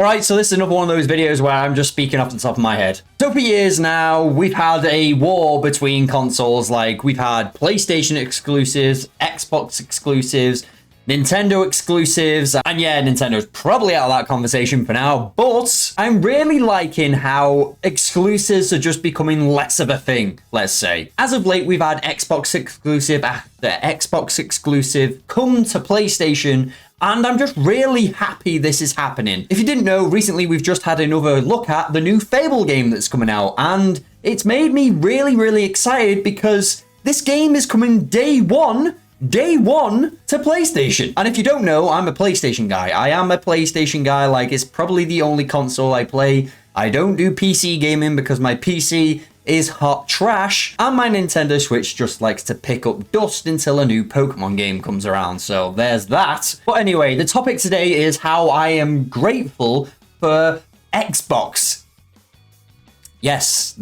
Alright, so this is another one of those videos where I'm just speaking off the top of my head. So for years now, we've had a war between consoles. Like, we've had PlayStation exclusives, Xbox exclusives, Nintendo exclusives, and yeah, Nintendo's probably out of that conversation for now, but I'm really liking how exclusives are just becoming less of a thing, let's say. As of late, we've had Xbox exclusive after Xbox exclusive come to PlayStation, and I'm just really happy this is happening. If you didn't know, recently we've just had another look at the new Fable game that's coming out, and it's made me really excited because this game is coming day one to PlayStation. And if you don't know, I'm a PlayStation guy. I am a PlayStation guy. Like, it's probably the only console I play. I don't do PC gaming because my PC is hot trash, and my Nintendo Switch just likes to pick up dust until a new Pokemon game comes around. So there's that. But anyway, the topic today is how I am grateful for Xbox. Yes,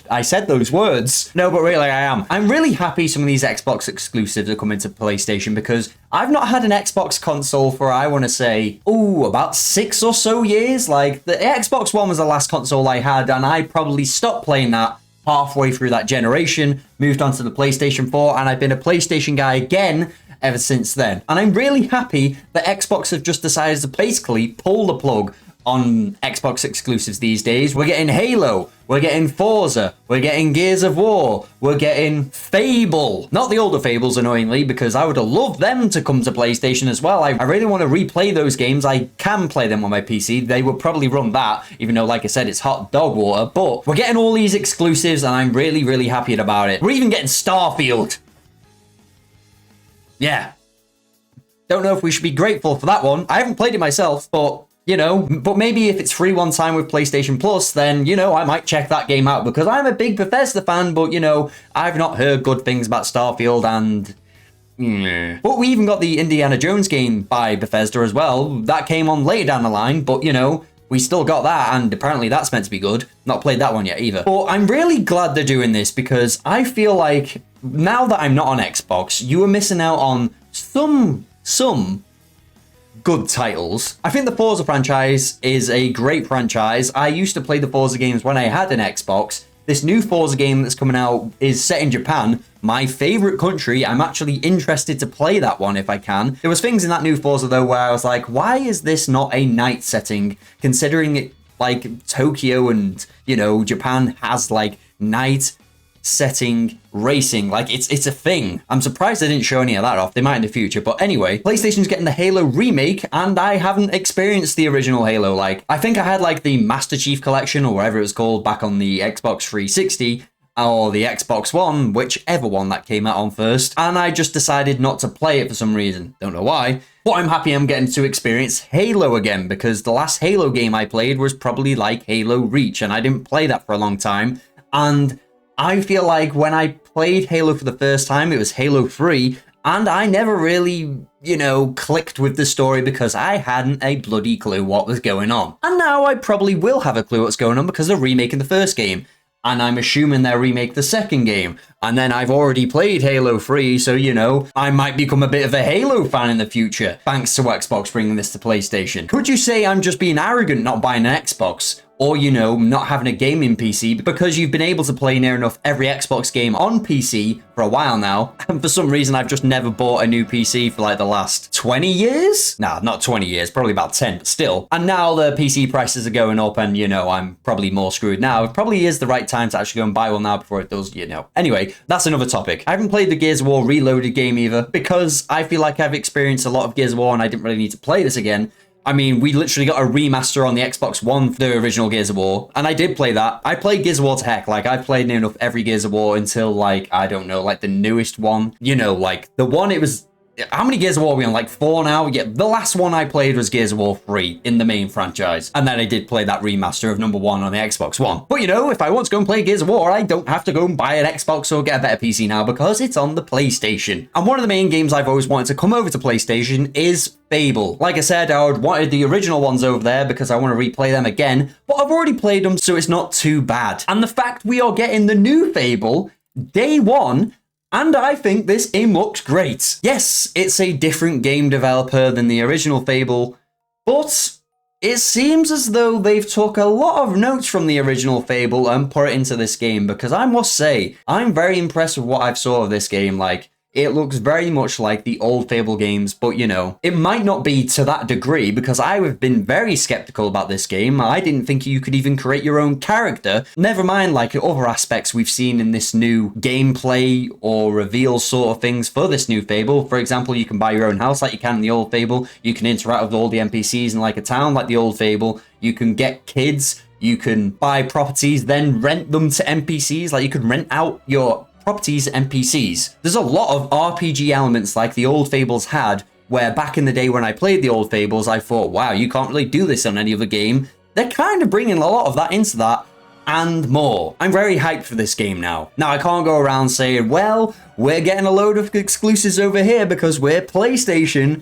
I said those words. No, but really I am. I'm really happy some of these Xbox exclusives are coming to PlayStation because I've not had an Xbox console for, I want to say, about 6 or so years. Like, the Xbox One was the last console I had, and I probably stopped playing that halfway through that generation, moved on to the PlayStation 4, and I've been a PlayStation guy again ever since then. And I'm really happy that Xbox have just decided to basically pull the plug on Xbox exclusives these days. We're getting Halo, we're getting Forza, we're getting Gears of War, we're getting Fable. Not the older Fables, annoyingly, because I would have loved them to come to PlayStation as well. I really want to replay those games. I can play them on my PC. They will probably run that, even though, like I said, it's hot dog water. But we're getting all these exclusives, and I'm really happy about it. We're even getting Starfield. Yeah. Don't know if we should be grateful for that one. I haven't played it myself, but but maybe if it's free one time with PlayStation Plus, then, I might check that game out because I'm a big Bethesda fan, but, I've not heard good things about Starfield and... But we even got the Indiana Jones game by Bethesda as well. That came on later down the line, but, we still got that, and apparently that's meant to be good. Not played that one yet either. But I'm really glad they're doing this because I feel like now that I'm not on Xbox, you are missing out on some good titles. I think the Forza franchise is a great franchise. I used to play the Forza games when I had an Xbox. This new Forza game that's coming out is set in Japan, my favorite country. I'm actually interested to play that one if I can. There was things in that new Forza though where I was like, why is this not a night setting, considering it like Tokyo and, Japan has like night setting racing, like it's a thing. I'm surprised they didn't show any of that off. They might in the future, but anyway, PlayStation's getting the Halo remake, and I haven't experienced the original Halo. Like, I think I had like the Master Chief Collection or whatever it was called back on the Xbox 360 or the Xbox One, whichever one that came out on first, and I just decided not to play it for some reason. Don't know why. But I'm happy I'm getting to experience Halo again, because the last Halo game I played was probably like Halo Reach, and I didn't play that for a long time. And I feel like when I played Halo for the first time, it was Halo 3, and I never really, clicked with the story because I hadn't a bloody clue what was going on. And now I probably will have a clue what's going on because they're remaking the first game. And I'm assuming they'll remake the second game. And then I've already played Halo 3, so, I might become a bit of a Halo fan in the future, thanks to Xbox bringing this to PlayStation. Could you say I'm just being arrogant not buying an Xbox? Or, not having a gaming PC because you've been able to play near enough every Xbox game on PC for a while now. And for some reason, I've just never bought a new PC for like the last 20 years? Nah, not 20 years, probably about 10, but still. And now the PC prices are going up and, I'm probably more screwed now. It probably is the right time to actually go and buy one now before it does, Anyway, that's another topic. I haven't played the Gears of War Reloaded game either because I feel like I've experienced a lot of Gears of War and I didn't really need to play this again. I mean, we literally got a remaster on the Xbox One for the original Gears of War, and I did play that. I played Gears of War to heck. Like, I played near enough every Gears of War until, like, I don't know, like the newest one. Like, the one it was... How many Gears of War are we on? Like 4 now? Yeah, the last one I played was Gears of War 3 in the main franchise. And then I did play that remaster of number 1 on the Xbox One. But if I want to go and play Gears of War, I don't have to go and buy an Xbox or get a better PC now because it's on the PlayStation. And one of the main games I've always wanted to come over to PlayStation is Fable. Like I said, I wanted the original ones over there because I want to replay them again, but I've already played them, so it's not too bad. And the fact we are getting the new Fable day one, and I think this game looks great. Yes, it's a different game developer than the original Fable, but it seems as though they've took a lot of notes from the original Fable and put it into this game, because I must say, I'm very impressed with what I've saw of this game. Like, it looks very much like the old Fable games, but you know, it might not be to that degree, because I have been very skeptical about this game. I didn't think you could even create your own character. Never mind like other aspects we've seen in this new gameplay or reveal sort of things for this new Fable. For example, you can buy your own house like you can in the old Fable. You can interact with all the NPCs in like a town like the old Fable. You can get kids. You can buy properties, then rent them to NPCs. Like you can rent out your properties, NPCs. There's a lot of RPG elements like the old Fables had, where back in the day when I played the old Fables, I thought, wow, you can't really do this on any other game. They're kind of bringing a lot of that into that, and more. I'm very hyped for this game now. Now, I can't go around saying, well, we're getting a load of exclusives over here because we're PlayStation.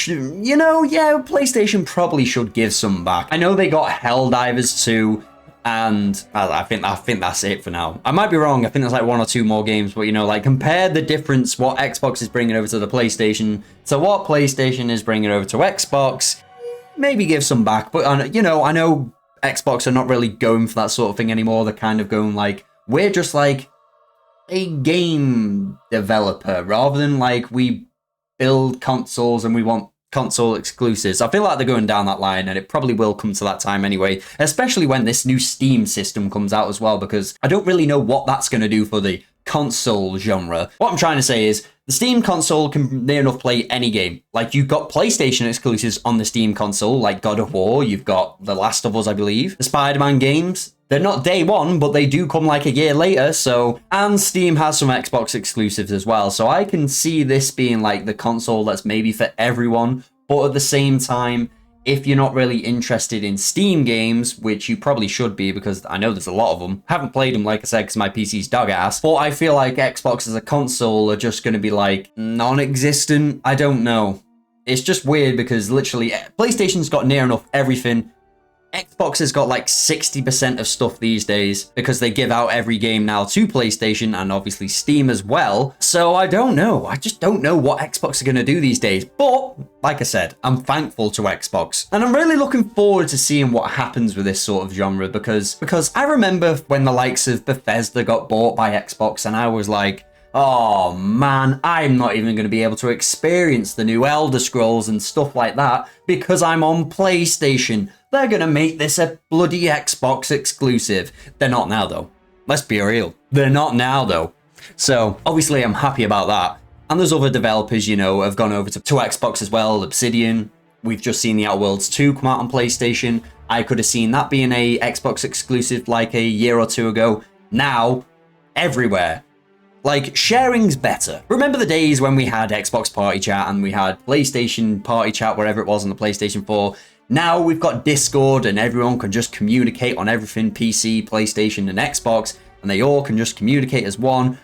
You know, yeah, PlayStation probably should give some back. I know they got Helldivers 2, and I think that's it for now. I might be wrong. I think there's like one or two more games, but you know, like compare the difference what Xbox is bringing over to the PlayStation to what PlayStation is bringing over to Xbox. Maybe give some back, but you know, I know Xbox are not really going for that sort of thing anymore. They're kind of going like, we're just like a game developer rather than like we build consoles and we want console exclusives. I feel like they're going down that line, and it probably will come to that time anyway, especially when this new Steam system comes out as well, because I don't really know what that's going to do for the console genre. What I'm trying to say is the Steam console can near enough play any game. Like, you've got PlayStation exclusives on the Steam console, like God of War, you've got The Last of Us, I believe, the Spider-Man games. They're not day one, but they do come like a year later, so... And Steam has some Xbox exclusives as well, so I can see this being like the console that's maybe for everyone, but at the same time, if you're not really interested in Steam games, which you probably should be, because I know there's a lot of them. Haven't played them, like I said, because my PC's dog ass, but I feel like Xbox as a console are just going to be like non-existent. I don't know. It's just weird because literally PlayStation's got near enough everything. Xbox has got like 60% of stuff these days because they give out every game now to PlayStation and obviously Steam as well. So I don't know. I just don't know what Xbox are going to do these days. But like I said, I'm thankful to Xbox. And I'm really looking forward to seeing what happens with this sort of genre because I remember when the likes of Bethesda got bought by Xbox and I was like, oh man, I'm not even going to be able to experience the new Elder Scrolls and stuff like that because I'm on PlayStation. They're going to make this a bloody Xbox exclusive. They're not now, though. Let's be real. They're not now, though. So, obviously, I'm happy about that. And there's other developers, you know, have gone over to Xbox as well. Obsidian. We've just seen The Outer Worlds 2 come out on PlayStation. I could have seen that being a Xbox exclusive like a year or two ago. Now, everywhere. Like, sharing's better. Remember the days when we had Xbox Party Chat and we had PlayStation Party Chat, wherever it was on the PlayStation 4? Now we've got Discord and everyone can just communicate on everything PC, PlayStation and Xbox, and they all can just communicate as one.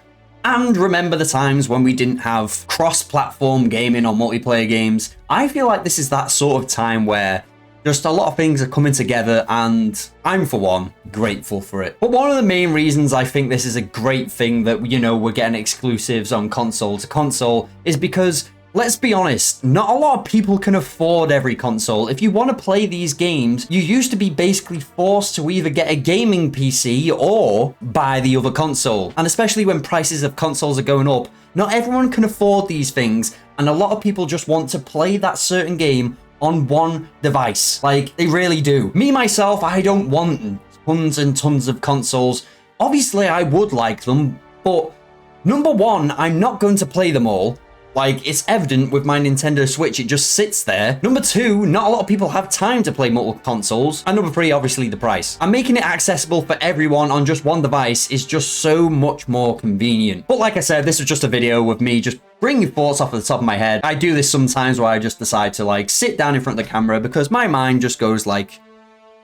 And remember the times when we didn't have cross-platform gaming or multiplayer games? I feel like this is that sort of time where just a lot of things are coming together, and I'm, for one, grateful for it. But one of the main reasons I think this is a great thing that, you know, we're getting exclusives on console to console is because, let's be honest, not a lot of people can afford every console. If you want to play these games, you used to be basically forced to either get a gaming PC or buy the other console. And especially when prices of consoles are going up, not everyone can afford these things, and a lot of people just want to play that certain game on one device. Like, they really do. Me, myself, I don't want tons and tons of consoles. Obviously, I would like them, but number one, I'm not going to play them all. Like, it's evident with my Nintendo Switch, it just sits there. Number two, not a lot of people have time to play multiple consoles. And number three, obviously the price. And making it accessible for everyone on just one device is just so much more convenient. But like I said, this was just a video with me just bringing thoughts off the top of my head. I do this sometimes where I just decide to like sit down in front of the camera because my mind just goes like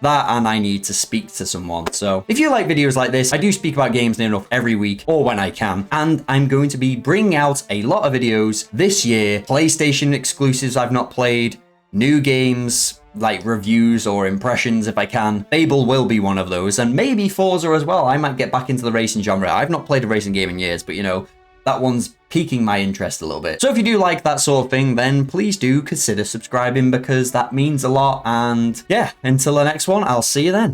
that and I need to speak to someone. So if you like videos like this, I do speak about games near enough every week or when I can, and I'm going to be bringing out a lot of videos this year. PlayStation exclusives I've not played, new games like reviews or impressions if I can. Fable will be one of those, and maybe Forza as well. I might get back into the racing genre. I've not played a racing game in years, but you know, that one's piquing my interest a little bit. So if you do like that sort of thing, then please do consider subscribing because that means a lot. And yeah, until the next one, I'll see you then.